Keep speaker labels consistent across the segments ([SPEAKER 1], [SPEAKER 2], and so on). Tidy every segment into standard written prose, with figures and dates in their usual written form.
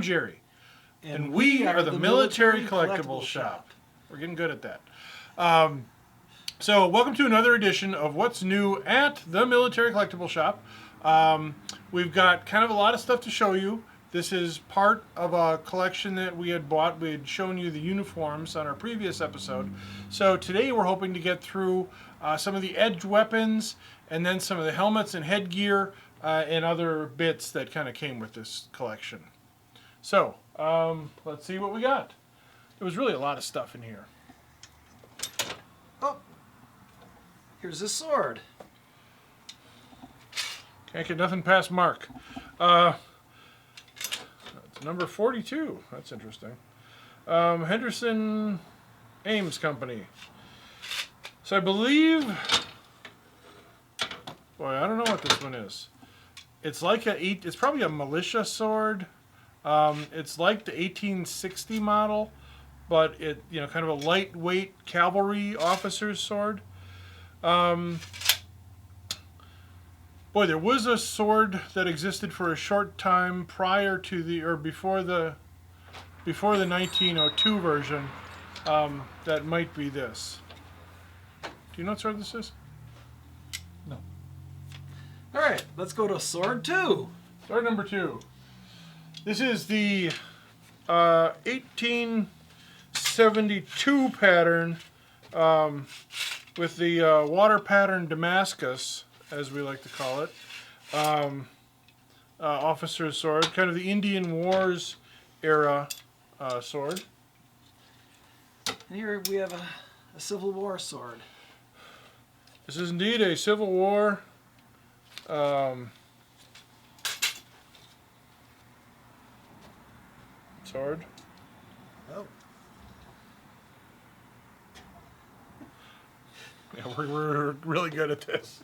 [SPEAKER 1] I'm Jerry, and we are the Military Collectibles Shop. We're getting good at that. So welcome to another edition of What's New at the Military Collectibles Shop. We've got kind of a lot of stuff to show you. This is part of a collection that we had bought. We had shown you the uniforms on our previous episode. So today we're hoping to get through some of the edged weapons and then some of the helmets and headgear and other bits that kind of came with this collection. So let's see what we got. There was really a lot of stuff in here.
[SPEAKER 2] Oh, here's a sword.
[SPEAKER 1] Can't get nothing past Mark. Number 42. That's interesting. Henderson Ames Company. So I believe... Boy, I don't know what this one is. It's like it's probably a militia sword. It's like the 1860 model, but it, kind of a lightweight cavalry officer's sword. Boy, there was a sword that existed for a short time prior to before the 1902 version. That might be this. Do you know what sword this is?
[SPEAKER 2] No. All right, let's go to sword 2.
[SPEAKER 1] Sword number 2. This is the 1872 pattern with the water pattern Damascus, as we like to call it. Officer's sword, kind of the Indian Wars era sword.
[SPEAKER 2] And here we have a Civil War sword.
[SPEAKER 1] This is indeed a Civil War sword.
[SPEAKER 2] Oh.
[SPEAKER 1] Yeah, we're really good at this.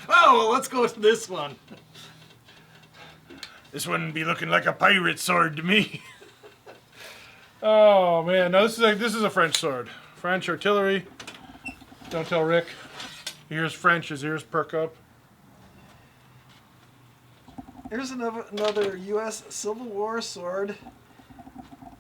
[SPEAKER 2] Oh, well, let's go with this one.
[SPEAKER 1] This wouldn't be looking like a pirate sword to me. Oh man, no, this is a French sword. French artillery. Don't tell Rick. He hears French, his ears perk up.
[SPEAKER 2] Here's another U.S. Civil War sword,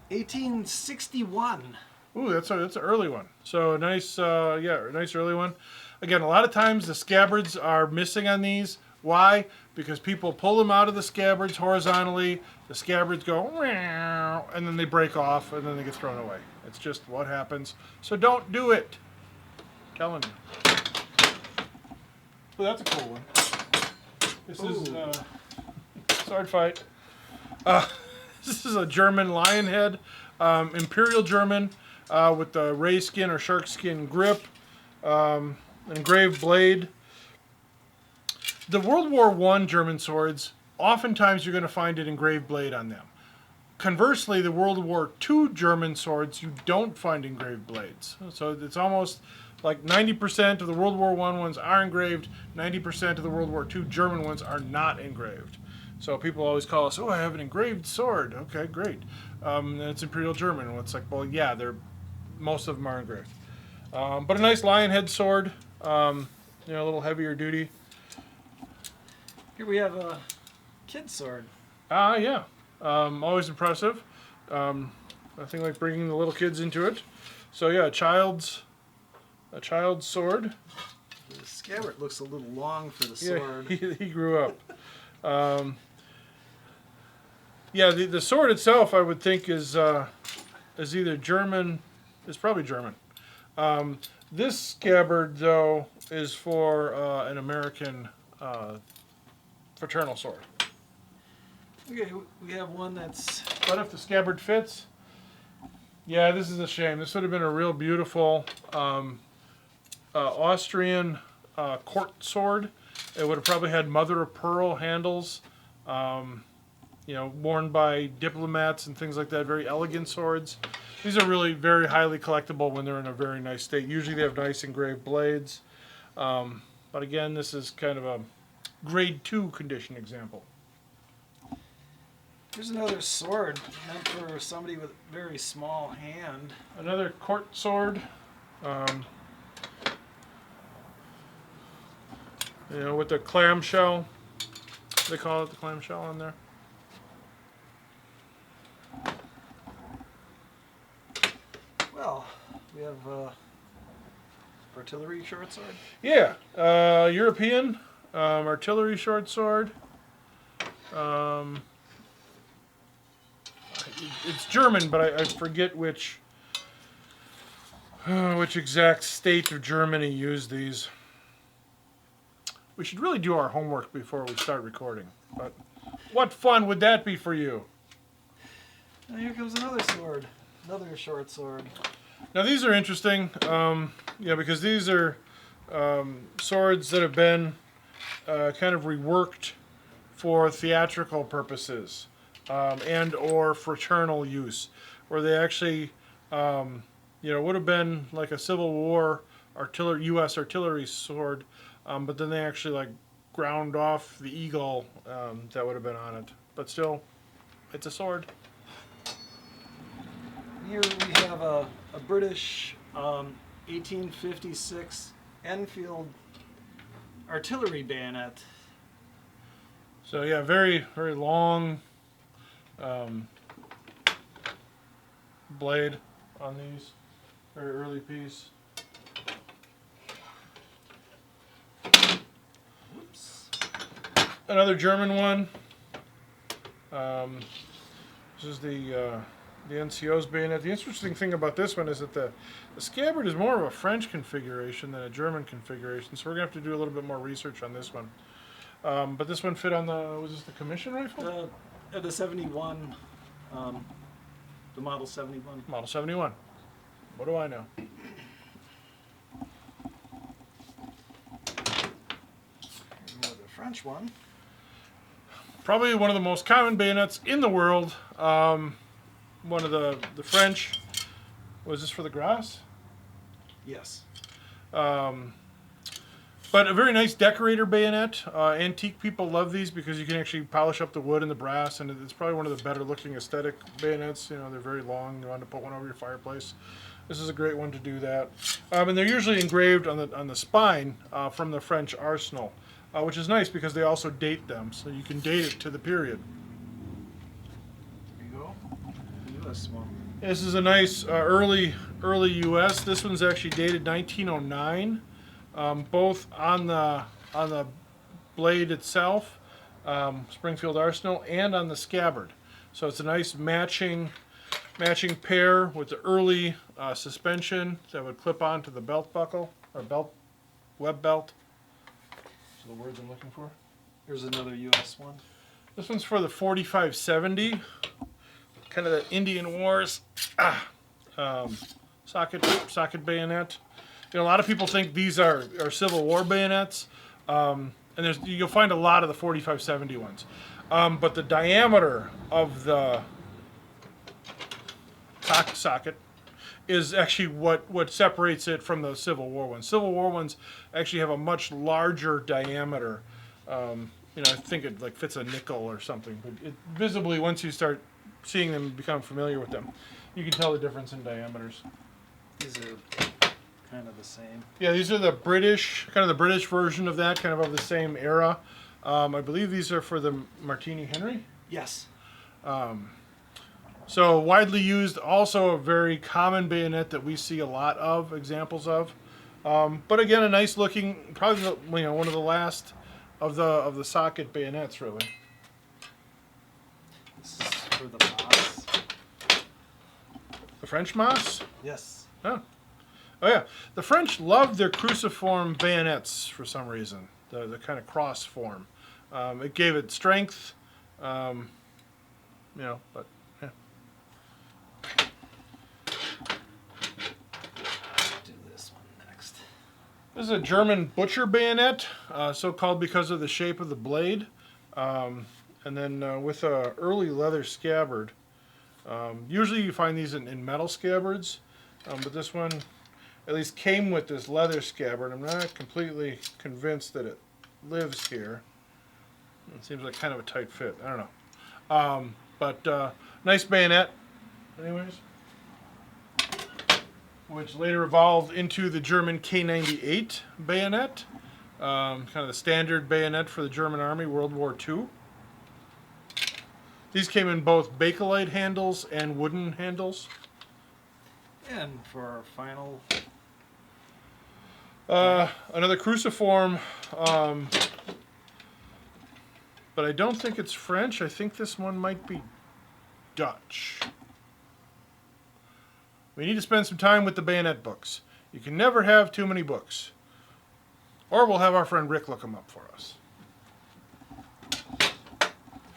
[SPEAKER 2] 1861.
[SPEAKER 1] Ooh, that's an early one. So a nice, a nice early one. Again, a lot of times the scabbards are missing on these. Why? Because people pull them out of the scabbards horizontally. The scabbards go, meow, and then they break off, and then they get thrown away. It's just what happens. So don't do it. I'm telling you. Well, that's a cool one. This is sword fight. This is a German lion head, Imperial German, with the ray skin or shark skin grip. Engraved blade. The World War I German swords, oftentimes you're going to find an engraved blade on them. Conversely, the World War II German swords, you don't find engraved blades. So it's almost like 90% of the World War I ones are engraved, 90% of the World War II German ones are not engraved. So people always call us, oh, I have an engraved sword. Okay, great. And it's Imperial German. And it's like, well, yeah, most of them are engraved. But a nice lion head sword, a little heavier duty.
[SPEAKER 2] Here we have a kid sword.
[SPEAKER 1] Yeah. Always impressive. Nothing like bringing the little kids into it. So yeah, a child's sword.
[SPEAKER 2] The scabbard looks a little long for the sword.
[SPEAKER 1] Yeah, he grew up. The sword itself, I would think, is either German. It's probably German. This scabbard, though, is for an American fraternal sword.
[SPEAKER 2] Okay, we have one that's...
[SPEAKER 1] But if the scabbard fits, yeah, this is a shame. This would have been a real beautiful Austrian court sword. It would have probably had mother of pearl handles, worn by diplomats and things like that. Very elegant swords. These are really very highly collectible when they're in a very nice state. Usually they have nice engraved blades. But again, this is kind of a grade 2 condition example.
[SPEAKER 2] Here's another sword meant for somebody with a very small hand.
[SPEAKER 1] Another court sword. With the clamshell. They call it the clamshell on there.
[SPEAKER 2] Well, we have artillery short sword.
[SPEAKER 1] Yeah, European artillery short sword. It's German, but I forget which exact state of Germany used these. We should really do our homework before we start recording. But what fun would that be for you?
[SPEAKER 2] And here comes another sword, another short sword.
[SPEAKER 1] Now these are interesting, because these are swords that have been kind of reworked for theatrical purposes and or fraternal use, where they actually, would have been like a Civil War U.S. artillery sword, but then they actually like ground off the eagle that would have been on it. But still, it's a sword.
[SPEAKER 2] Here we have a British 1856 Enfield artillery bayonet.
[SPEAKER 1] So yeah, very, very long blade on these. Very early piece.
[SPEAKER 2] Whoops.
[SPEAKER 1] Another German one. This is the NCO's bayonet. The interesting thing about this one is that the scabbard is more of a French configuration than a German configuration, so we're going to have to do a little bit more research on this one. But this one fit on was this the commission rifle?
[SPEAKER 2] The 71, the Model 71.
[SPEAKER 1] Model 71. What do I know?
[SPEAKER 2] Another French one.
[SPEAKER 1] Probably one of the most common bayonets in the world. One of the French. Was this for the grass?
[SPEAKER 2] Yes.
[SPEAKER 1] But a very nice decorator bayonet. Antique people love these because you can actually polish up the wood and the brass, and it's probably one of the better looking aesthetic bayonets. They're very long. You want to put one over your fireplace. This is a great one to do that. And they're usually engraved on the spine from the French arsenal, which is nice because they also date them, so you can date it to the period.
[SPEAKER 2] There you go. The U.S. one.
[SPEAKER 1] This is a nice early U.S. This one's actually dated 1909. Both on the blade itself, Springfield Arsenal, and on the scabbard. So it's a nice matching pair with the early suspension that would clip onto the belt buckle or web belt. Those are the words I'm looking for.
[SPEAKER 2] Here's another U.S. one.
[SPEAKER 1] This one's for the 4570, kind of the Indian Wars socket bayonet. A lot of people think these are Civil War bayonets, and you'll find a lot of the 4570 ones. But the diameter of the socket is actually what separates it from the Civil War ones. Civil War ones actually have a much larger diameter. I think it like fits a nickel or something. But it visibly, once you start seeing them and become familiar with them, you can tell the difference in diameters.
[SPEAKER 2] These are kind of the same.
[SPEAKER 1] Yeah, these are the British version of that, kind of the same era. I believe these are for the Martini Henry.
[SPEAKER 2] Yes.
[SPEAKER 1] So widely used, also a very common bayonet that we see a lot of examples of. But again, a nice looking, probably one of the last of the socket bayonets, really.
[SPEAKER 2] This is for the Moss.
[SPEAKER 1] The French Moss?
[SPEAKER 2] Yes.
[SPEAKER 1] Oh yeah, the French loved their cruciform bayonets for some reason. The kind of cross form. It gave it strength. But yeah.
[SPEAKER 2] Do this one next.
[SPEAKER 1] This is a German butcher bayonet, so called because of the shape of the blade, and then with a early leather scabbard. Usually you find these in metal scabbards, but this one at least came with this leather scabbard. I'm not completely convinced that it lives here. It seems like kind of a tight fit. I don't know. But nice bayonet, anyways. Which later evolved into the German K98 bayonet. Kind of the standard bayonet for the German Army, World War II. These came in both Bakelite handles and wooden handles.
[SPEAKER 2] And for our final,
[SPEAKER 1] Another cruciform, but I don't think it's French. I think this one might be Dutch. We need to spend some time with the Bayonet books. You can never have too many books. Or we'll have our friend Rick look them up for us.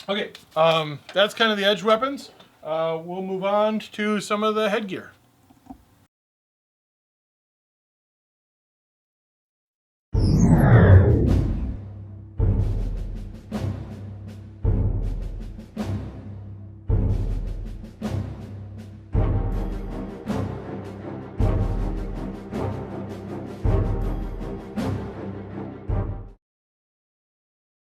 [SPEAKER 1] Okay, that's kind of the edge weapons. We'll move on to some of the headgear.